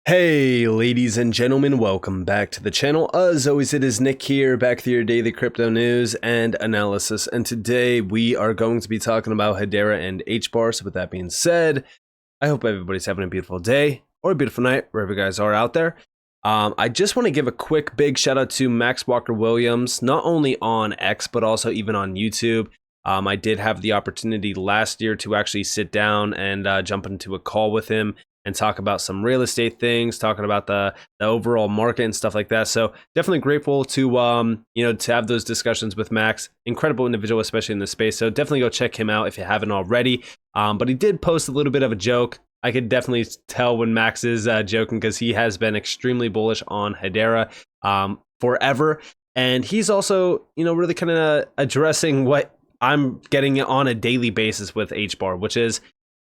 Hey ladies and gentlemen, welcome back to the channel. As always, it is Nick here, back with your daily crypto news and analysis, and today we are going to be talking about Hedera and Hbar. So with that being said, I hope everybody's having a beautiful day or a beautiful night wherever you guys are out there. I just want to give a quick big shout out to Max Walker Williams, not only on X but also even on YouTube. I did have the opportunity last year to actually sit down and jump into a call with him and talk about some real estate things, talking about the overall market and stuff like that. So definitely grateful to to have those discussions with Max. Incredible individual, especially in this space. So definitely go check him out if you haven't already. But he did post a little bit of a joke. I could definitely tell when Max is joking because he has been extremely bullish on Hedera forever. And he's also, really kind of addressing what I'm getting on a daily basis with Hbar, which is,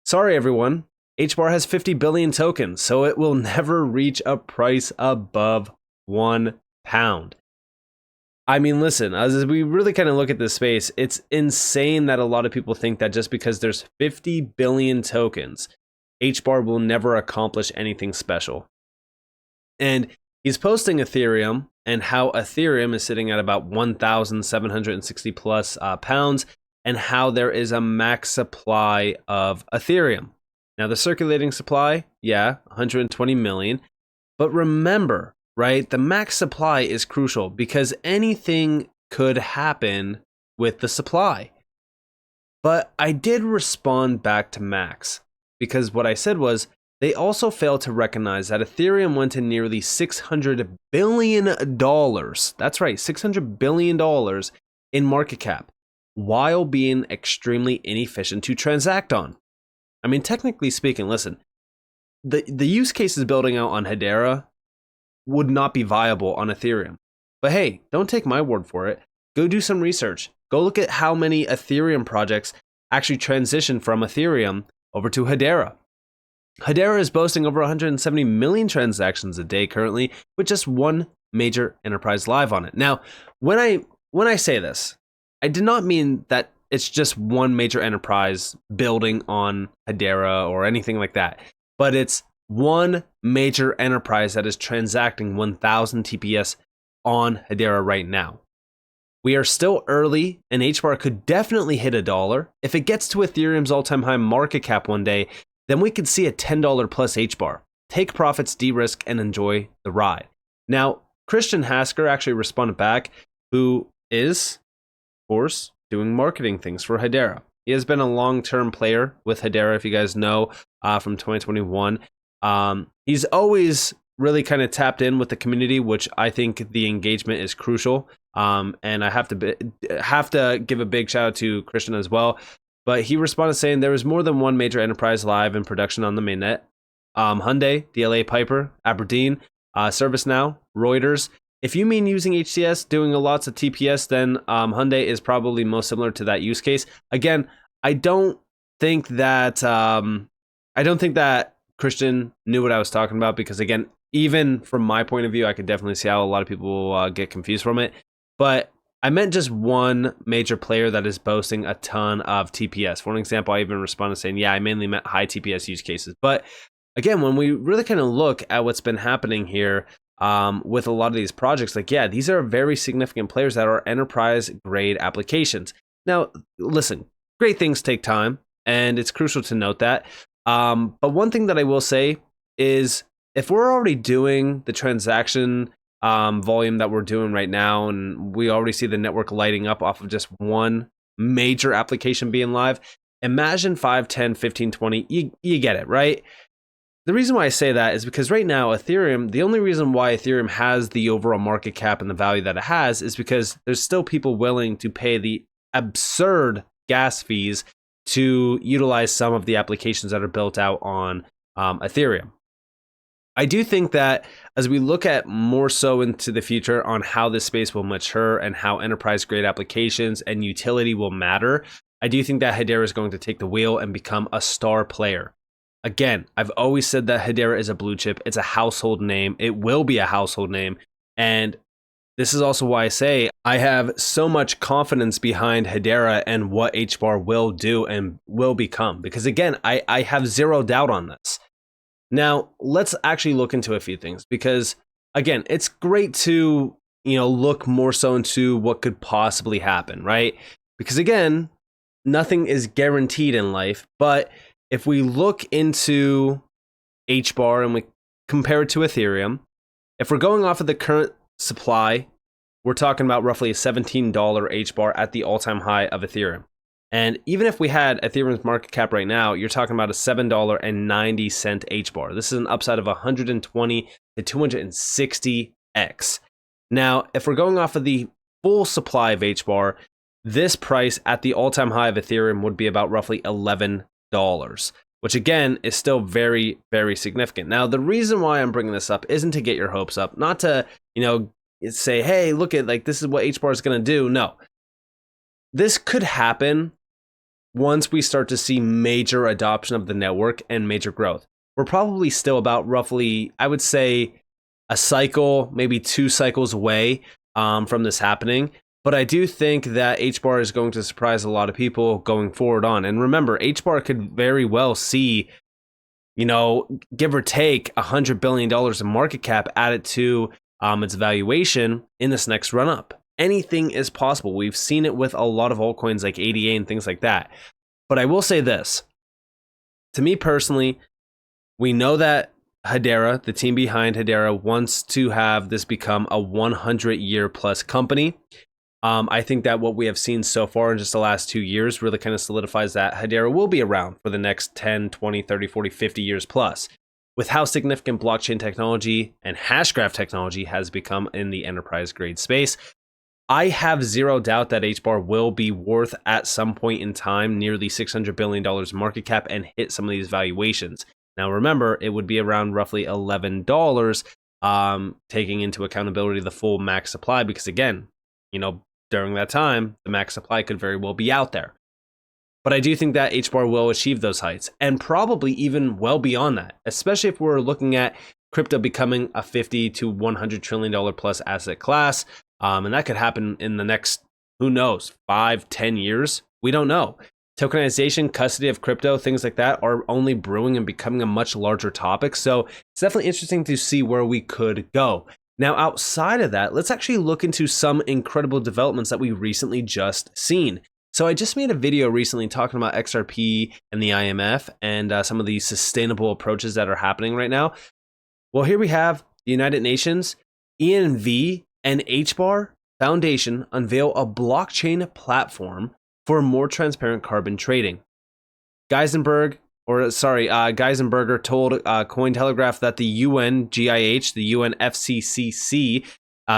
sorry everyone, Hbar has 50 billion tokens, so it will never reach a price above £1. I mean, listen, as we really kind of look at this space, it's insane that a lot of people think that just because there's 50 billion tokens, Hbar will never accomplish anything special. And he's posting Ethereum and how Ethereum is sitting at about 1,760 plus pounds, and how there is a max supply of Ethereum. Now, the circulating supply, 120 million. But remember, right, the max supply is crucial because anything could happen with the supply. But I did respond back to Max because what I said was they also failed to recognize that Ethereum went to nearly $600 billion. That's right, $600 billion in market cap while being extremely inefficient to transact on. I mean, technically speaking, listen, the use cases building out on Hedera would not be viable on Ethereum. But hey, don't take my word for it. Go do some research. Go look at how many Ethereum projects actually transition from Ethereum over to Hedera. Hedera is boasting over 170 million transactions a day currently, with just one major enterprise live on it. Now, when I say this, I did not mean that it's just one major enterprise building on Hedera or anything like that. But it's one major enterprise that is transacting 1,000 TPS on Hedera right now. We are still early, and Hbar could definitely hit $1. If it gets to Ethereum's all-time high market cap one day, then we could see a $10 plus Hbar. Take profits, de-risk, and enjoy the ride. Now, Christian Hasker actually responded back, who is, of course, doing marketing things for Hedera. He has been a long-term player with Hedera, if you guys know, from 2021. He's always really kind of tapped in with the community, which I think the engagement is crucial. And I have to give a big shout out to Christian as well. But he responded saying there is more than one major enterprise live in production on the mainnet. Hyundai, DLA Piper, Aberdeen, ServiceNow, Reuters. If you mean using HCS, doing lots of TPS, then Hyundai is probably most similar to that use case. Again, I don't think that Christian knew what I was talking about because, again, even from my point of view, I could definitely see how a lot of people get confused from it. But I meant just one major player that is boasting a ton of TPS. For an example, I even responded saying, I mainly meant high TPS use cases. But again, when we really kind of look at what's been happening here, with a lot of these projects, these are very significant players that are enterprise grade applications. Now, listen, great things take time, and it's crucial to note that. But one thing that I will say is if we're already doing the transaction volume that we're doing right now, and we already see the network lighting up off of just one major application being live, imagine 5, 10, 15, 20, you get it, right? The reason why I say that is because right now, Ethereum, the only reason why Ethereum has the overall market cap and the value that it has is because there's still people willing to pay the absurd gas fees to utilize some of the applications that are built out on Ethereum. I do think that as we look at more so into the future on how this space will mature and how enterprise grade applications and utility will matter, I do think that Hedera is going to take the wheel and become a star player. Again, I've always said that Hedera is a blue chip. It's a household name. It will be a household name. And this is also why I say I have so much confidence behind Hedera and what Hbar will do and will become. Because again, I have zero doubt on this. Now, let's actually look into a few things because, again, it's great to, look more so into what could possibly happen, right? Because, again, nothing is guaranteed in life. But if we look into Hbar and we compare it to Ethereum, if we're going off of the current supply, we're talking about roughly a $17 Hbar at the all-time high of Ethereum. And even if we had Ethereum's market cap right now, you're talking about a $7.90 Hbar. This is an upside of 120 to 260x. Now, if we're going off of the full supply of Hbar, this price at the all-time high of Ethereum would be about roughly $11, which again is still very, very significant. Now, the reason why I'm bringing this up isn't to get your hopes up, not to, say, hey, look at this is what Hbar is going to do. No, this could happen once we start to see major adoption of the network and major growth. We're probably still about roughly, I would say, a cycle, maybe 2 cycles away from this happening. But I do think that Hbar is going to surprise a lot of people going forward on. And remember, Hbar could very well see, give or take $100 billion in market cap added to its valuation in this next run up. Anything is possible. We've seen it with a lot of altcoins like ADA and things like that. But I will say this. To me personally, we know that Hedera, the team behind Hedera, wants to have this become a 100-year plus company. I think that what we have seen so far in just the last 2 years really kind of solidifies that Hedera will be around for the next 10, 20, 30, 40, 50 years plus. With how significant blockchain technology and Hashgraph technology has become in the enterprise grade space, I have zero doubt that Hbar will be worth at some point in time nearly $600 billion market cap and hit some of these valuations. Now, remember, it would be around roughly $11, taking into accountability the full max supply, because again, during that time, the max supply could very well be out there. But I do think that Hbar will achieve those heights and probably even well beyond that, especially if we're looking at crypto becoming a $50 to $100 trillion plus asset class. And that could happen in the next, who knows, 5, 10 years? We don't know. Tokenization, custody of crypto, things like that are only brewing and becoming a much larger topic. So it's definitely interesting to see where we could go. Now, outside of that, let's actually look into some incredible developments that we recently just seen. So I just made a video recently talking about XRP and the IMF and some of the sustainable approaches that are happening right now. Well, here we have the United Nations, ENV, and Hbar Foundation unveil a blockchain platform for more transparent carbon trading. Geisenberger told Cointelegraph that the UNGIH, the UNFCCC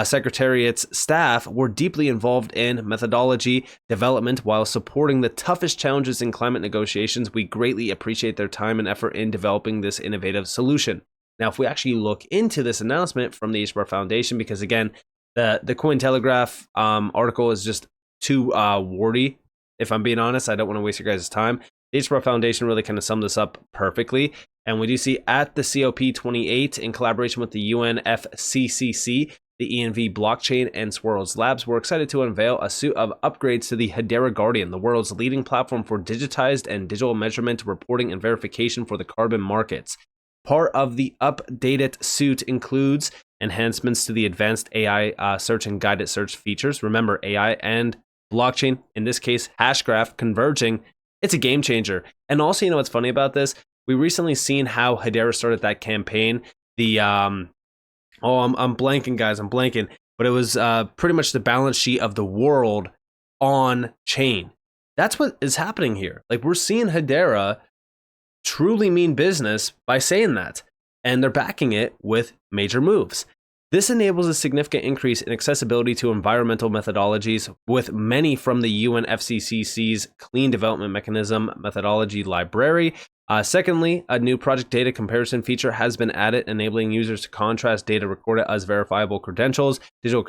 Secretariat's staff were deeply involved in methodology development while supporting the toughest challenges in climate negotiations. We greatly appreciate their time and effort in developing this innovative solution. Now, if we actually look into this announcement from the Hbar Foundation, because again, the Cointelegraph article is just too wordy. If I'm being honest, I don't want to waste your guys' time. The Hbar Foundation really kind of summed this up perfectly. And we do see at the COP28, in collaboration with the UNFCCC, the ENV Blockchain and Swirls Labs, we're excited to unveil a suite of upgrades to the Hedera Guardian, the world's leading platform for digitized and digital measurement, reporting, and verification for the carbon markets. Part of the updated suite includes enhancements to the advanced AI search and guided search features. Remember, AI and blockchain, in this case, Hashgraph, converging. It's a game changer. And also, what's funny about this? We recently seen how Hedera started that campaign. I'm blanking, guys. I'm blanking. But it was pretty much the balance sheet of the world on chain. That's what is happening here. Like, we're seeing Hedera truly mean business by saying that, and they're backing it with major moves. This enables a significant increase in accessibility to environmental methodologies, with many from the UNFCCC's Clean Development Mechanism methodology library. Secondly, a new project data comparison feature has been added, enabling users to contrast data recorded as verifiable credentials, digital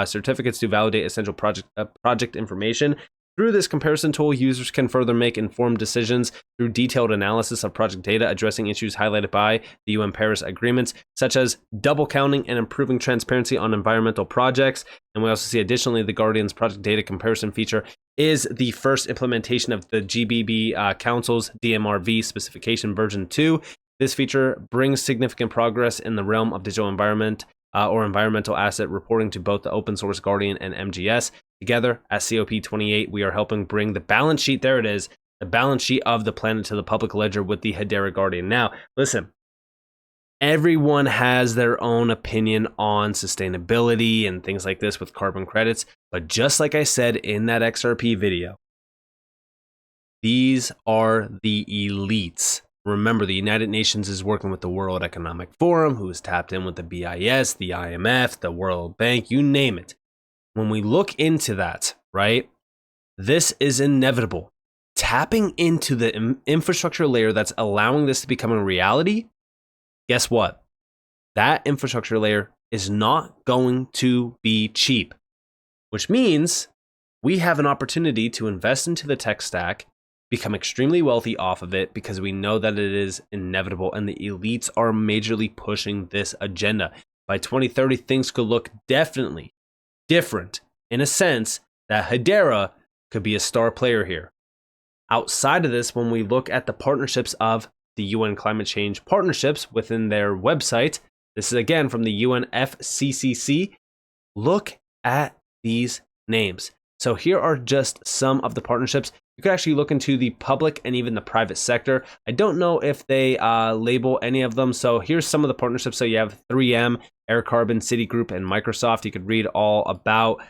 certificates to validate essential project information. Through this comparison tool, users can further make informed decisions through detailed analysis of project data, addressing issues highlighted by the UN Paris agreements, such as double counting and improving transparency on environmental projects. And we also see additionally, the Guardian's project data comparison feature is the first implementation of the GBB Council's DMRV specification version 2. This feature brings significant progress in the realm of digital environment or environmental asset reporting to both the open source Guardian and MGS. Together at COP28, we are helping bring the balance sheet, there it is, the balance sheet of the planet to the public ledger with the Hedera Guardian. Now, listen, everyone has their own opinion on sustainability and things like this with carbon credits, but just like I said in that XRP video, these are the elites. Remember, the United Nations is working with the World Economic Forum, who is tapped in with the BIS, the IMF, the World Bank, you name it. When we look into that, right, this is inevitable. Tapping into the infrastructure layer that's allowing this to become a reality, guess what? That infrastructure layer is not going to be cheap, which means we have an opportunity to invest into the tech stack, become extremely wealthy off of it, because we know that it is inevitable and the elites are majorly pushing this agenda. By 2030, things could look definitely different in a sense that Hedera could be a star player here. Outside of this, when we look at the partnerships of the UN climate change partnerships within their website, this is again from the UNFCCC, look at these names. So here are just some of the partnerships. You could actually look into the public and even the private sector. I don't know if they label any of them. So here's some of the partnerships. So you have 3M, Air Carbon, Citigroup, and Microsoft. You could read all about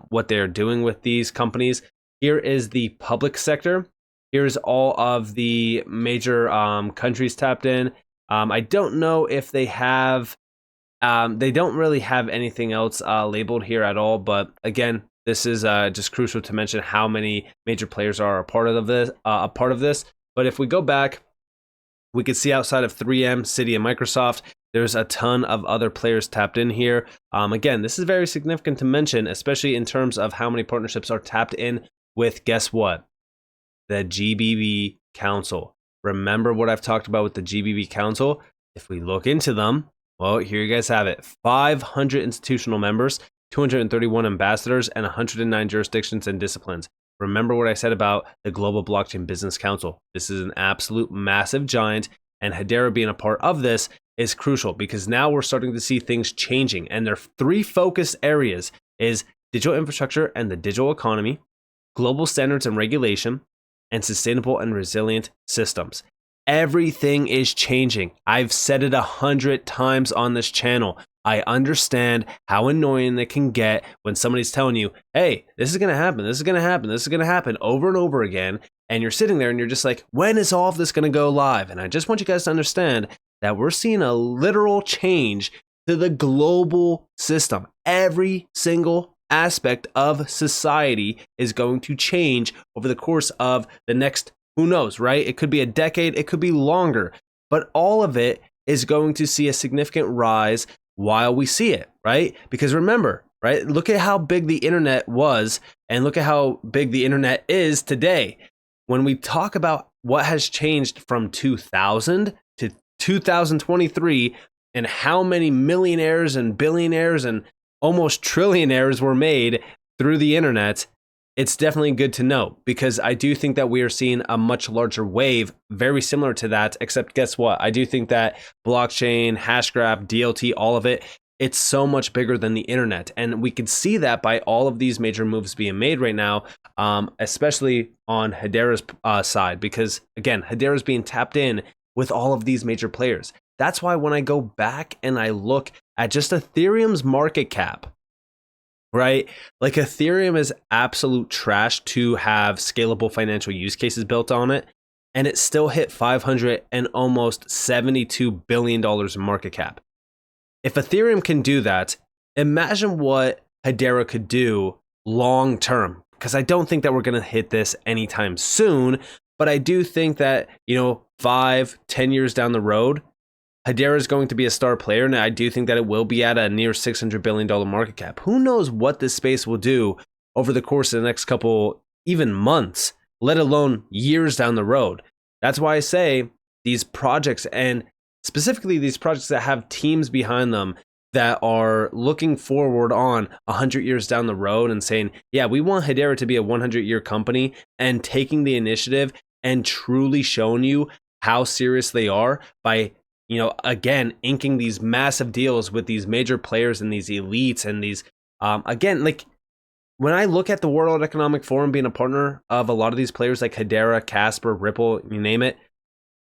what they're doing with these companies. Here is the public sector. Here's all of the major countries tapped in. I don't know if they have, they don't really have anything else labeled here at all. But again, this is just crucial to mention how many major players are a part of this. But if we go back, we can see outside of 3M, Citi, and Microsoft, there's a ton of other players tapped in here. Again, this is very significant to mention, especially in terms of how many partnerships are tapped in with, guess what? The GBB Council. Remember what I've talked about with the GBB Council? If we look into them, well, here you guys have it. 500 institutional members, 231 ambassadors, and 109 jurisdictions and disciplines. Remember what I said about the Global Blockchain Business Council. This is an absolute massive giant, and Hedera being a part of this is crucial because now we're starting to see things changing. And their three focus areas is digital infrastructure and the digital economy, global standards and regulation, and sustainable and resilient systems. Everything is changing. I've said it 100 times on this channel. I understand how annoying it can get when somebody's telling you, hey, this is going to happen, this is going to happen, this is going to happen over and over again. And you're sitting there and you're just like, when is all of this going to go live? And I just want you guys to understand that we're seeing a literal change to the global system. Every single aspect of society is going to change over the course of the next, who knows, right? It could be a decade, it could be longer, but all of it is going to see a significant rise while we see it, right? Because remember, right? Look at how big the internet was and look at how big the internet is today. When we talk about what has changed from 2000 to 2023 and how many millionaires and billionaires and almost trillionaires were made through the internet, it's definitely good to know because I do think that we are seeing a much larger wave very similar to that, except guess what? I do think that blockchain, Hashgraph, DLT, all of it, it's so much bigger than the internet. And we can see that by all of these major moves being made right now, especially on Hedera's side, because again, Hedera is being tapped in with all of these major players. That's why when I go back and I look at just Ethereum's market cap, right? Like Ethereum is absolute trash to have scalable financial use cases built on it. And it still hit $500 and almost $72 billion in market cap. If Ethereum can do that, imagine what Hedera could do long term. Because I don't think that we're going to hit this anytime soon. But I do think that, 5-10 years down the road, Hedera is going to be a star player, and I do think that it will be at a near $600 billion market cap. Who knows what this space will do over the course of the next couple, even months, let alone years down the road. That's why I say these projects, and specifically these projects that have teams behind them that are looking forward on 100 years down the road and saying, yeah, we want Hedera to be a 100-year company and taking the initiative and truly showing you how serious they are by, you know, again, inking these massive deals with these major players and these elites and these, again, like, when I look at the World Economic Forum being a partner of a lot of these players like Hedera, Casper, Ripple, you name it,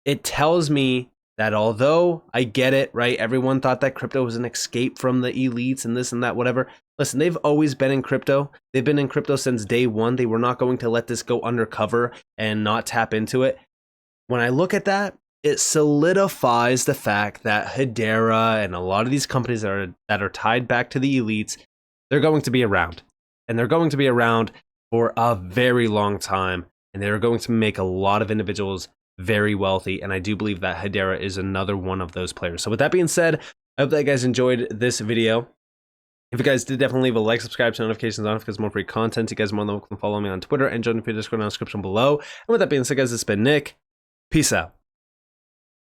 it tells me that although I get it, right? Everyone thought that crypto was an escape from the elites and this and that, whatever. Listen, they've always been in crypto. They've been in crypto since day one. They were not going to let this go undercover and not tap into it. When I look at that, it solidifies the fact that Hedera and a lot of these companies that are tied back to the elites, they're going to be around. And they're going to be around for a very long time. And they're going to make a lot of individuals very wealthy. And I do believe that Hedera is another one of those players. So with that being said, I hope that you guys enjoyed this video. If you guys did, definitely leave a like, subscribe, turn notifications on because more free content. You guys are more than welcome to follow me on Twitter and join me in the Discord in the description below. And with that being said, guys, it's been Nick. Peace out.